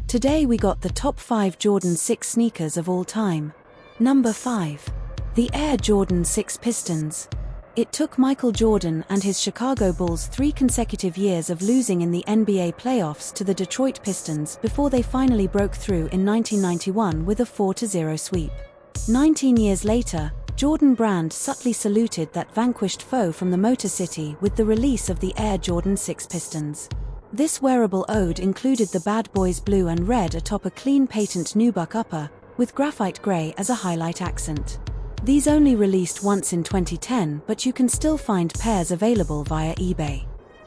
Today we got the top 5 Jordan 6 sneakers of all time. Number 5. The Air Jordan 6 Pistons. It took Michael Jordan and his Chicago Bulls 3 consecutive years of losing in the NBA playoffs to the Detroit Pistons before they finally broke through in 1991 with a 4-0 sweep. 19 years later, Jordan Brand subtly saluted that vanquished foe from the Motor City with the release of the Air Jordan 6 Pistons. This wearable ode included the Bad Boys blue and red atop a clean patent nubuck upper, with graphite grey as a highlight accent. These only released once in 2010, but you can still find pairs available via eBay.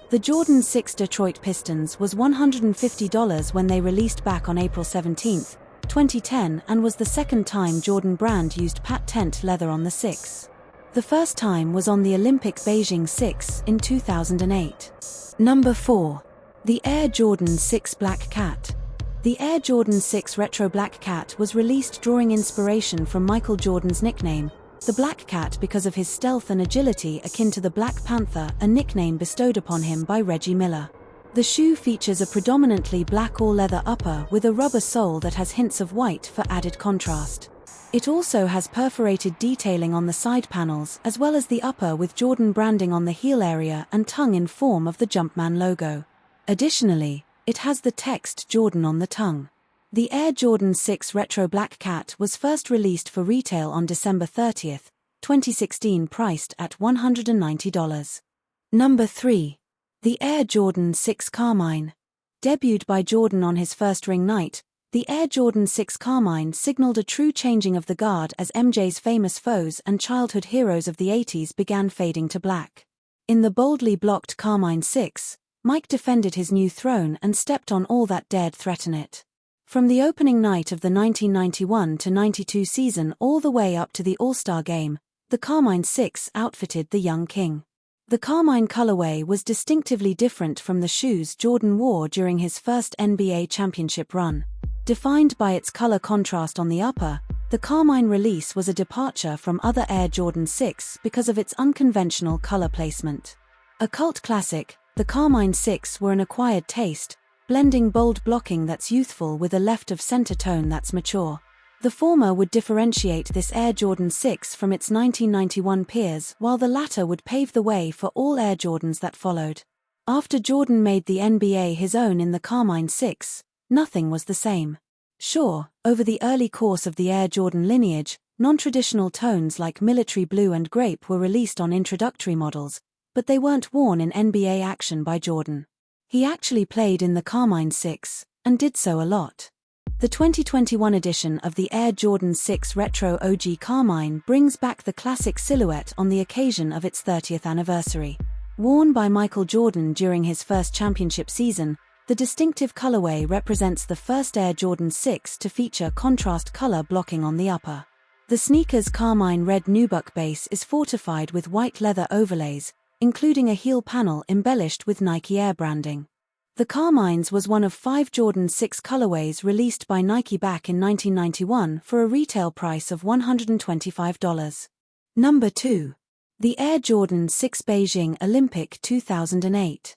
The Jordan 6 Detroit Pistons was $150 when they released back on April 17, 2010, and was the second time Jordan Brand used patent leather on the 6. The first time was on the Olympic Beijing 6 in 2008. Number 4. The Air Jordan 6 Black Cat. The Air Jordan 6 Retro Black Cat was released drawing inspiration from Michael Jordan's nickname, the Black Cat, because of his stealth and agility akin to the Black Panther, a nickname bestowed upon him by Reggie Miller. The shoe features a predominantly black all-leather upper with a rubber sole that has hints of white for added contrast. It also has perforated detailing on the side panels as well as the upper with Jordan branding on the heel area and tongue in form of the Jumpman logo. Additionally, it has the text Jordan on the tongue. The Air Jordan 6 Retro Black Cat was first released for retail on December 30, 2016, priced at $190. Number 3. The Air Jordan 6 Carmine. Debuted by Jordan on his first ring night, the Air Jordan 6 Carmine signaled a true changing of the guard as MJ's famous foes and childhood heroes of the 80s began fading to black. In the boldly blocked Carmine 6, Mike defended his new throne and stepped on all that dared threaten it. From the opening night of the 1991-92 season all the way up to the All-Star Game, the Carmine 6 outfitted the young king. The Carmine colorway was distinctively different from the shoes Jordan wore during his first NBA championship run. Defined by its color contrast on the upper, the Carmine release was a departure from other Air Jordan 6 because of its unconventional color placement. A cult classic, the Carmine 6 were an acquired taste, blending bold blocking that's youthful with a left-of-center tone that's mature. The former would differentiate this Air Jordan 6 from its 1991 peers, while the latter would pave the way for all Air Jordans that followed. After Jordan made the NBA his own in the Carmine 6, nothing was the same. Sure, over the early course of the Air Jordan lineage, non-traditional tones like military blue and grape were released on introductory models, but they weren't worn in NBA action by Jordan. He actually played in the Carmine 6, and did so a lot. The 2021 edition of the Air Jordan 6 Retro OG Carmine brings back the classic silhouette on the occasion of its 30th anniversary. Worn by Michael Jordan during his first championship season, the distinctive colorway represents the first Air Jordan 6 to feature contrast color blocking on the upper. The sneaker's Carmine red nubuck base is fortified with white leather overlays, including a heel panel embellished with Nike Air branding. The Carmines was one of 5 Jordan 6 colorways released by Nike back in 1991 for a retail price of $125. Number 2. The Air Jordan 6 Beijing Olympic 2008.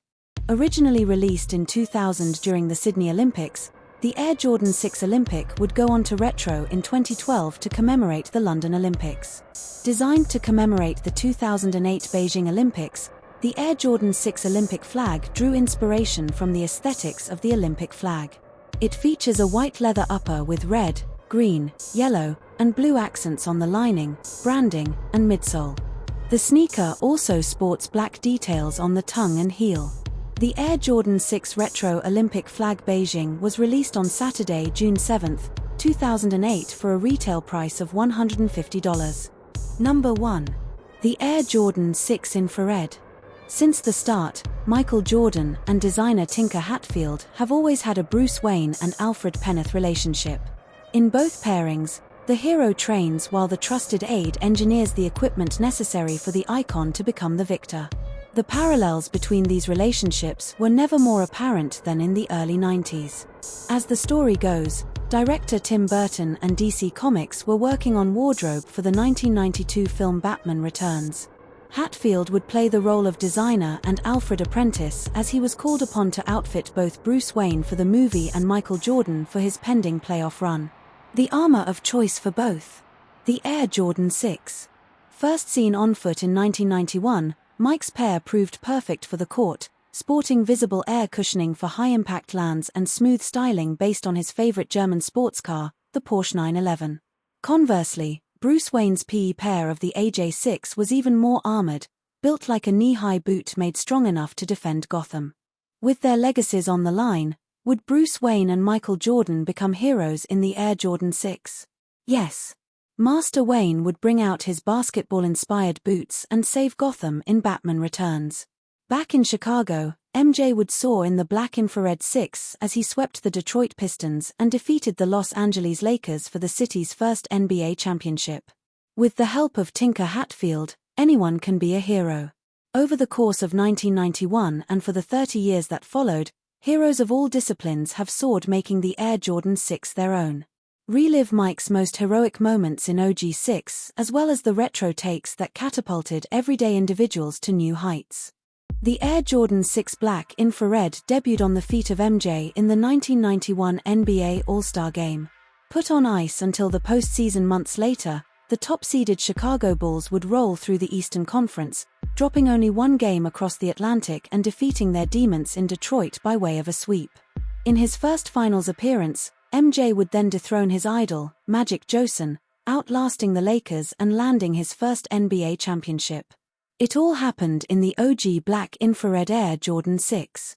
Originally released in 2000 during the Sydney Olympics, the Air Jordan 6 Olympic would go on to retro in 2012 to commemorate the London Olympics. Designed to commemorate the 2008 Beijing Olympics, the Air Jordan 6 Olympic flag drew inspiration from the aesthetics of the Olympic flag. It features a white leather upper with red, green, yellow, and blue accents on the lining, branding, and midsole. The sneaker also sports black details on the tongue and heel. The Air Jordan 6 Retro Olympic Flag Beijing was released on Saturday, June 7, 2008 for a retail price of $150. Number 1. The Air Jordan 6 Infrared. Since the start, Michael Jordan and designer Tinker Hatfield have always had a Bruce Wayne and Alfred Pennyworth relationship. In both pairings, the hero trains while the trusted aide engineers the equipment necessary for the icon to become the victor. The parallels between these relationships were never more apparent than in the early 90s. As the story goes, director Tim Burton and DC Comics were working on wardrobe for the 1992 film Batman Returns. Hatfield would play the role of designer and Alfred Apprentice as he was called upon to outfit both Bruce Wayne for the movie and Michael Jordan for his pending playoff run. The armor of choice for both. The Air Jordan 6. First seen on foot in 1991, Mike's pair proved perfect for the court, sporting visible air cushioning for high-impact lands and smooth styling based on his favorite German sports car, the Porsche 911. Conversely, Bruce Wayne's PE pair of the AJ6 was even more armored, built like a knee-high boot made strong enough to defend Gotham. With their legacies on the line, would Bruce Wayne and Michael Jordan become heroes in the Air Jordan 6? Yes. Master Wayne would bring out his basketball-inspired boots and save Gotham in Batman Returns. Back in Chicago, MJ would soar in the Black Infrared 6 as he swept the Detroit Pistons and defeated the Los Angeles Lakers for the city's first NBA championship. With the help of Tinker Hatfield, anyone can be a hero. Over the course of 1991 and for the 30 years that followed, heroes of all disciplines have soared, making the Air Jordan 6 their own. Relive Mike's most heroic moments in OG6 as well as the retro takes that catapulted everyday individuals to new heights. The Air Jordan 6 Black Infrared debuted on the feet of MJ in the 1991 NBA All-Star Game. Put on ice until the postseason months later, the top-seeded Chicago Bulls would roll through the Eastern Conference, dropping only one game across the Atlantic and defeating their demons in Detroit by way of a sweep. In his first finals appearance, MJ would then dethrone his idol, Magic Johnson, outlasting the Lakers and landing his first NBA championship. It all happened in the OG Black Infrared Air Jordan 6.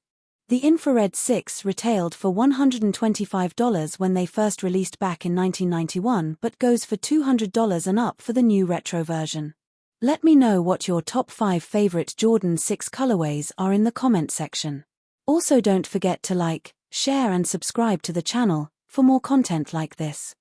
The Infrared 6 retailed for $125 when they first released back in 1991 but goes for $200 and up for the new retro version. Let me know what your top 5 favorite Jordan 6 colorways are in the comment section. Also don't forget to like, share and subscribe to the channel for more content like this.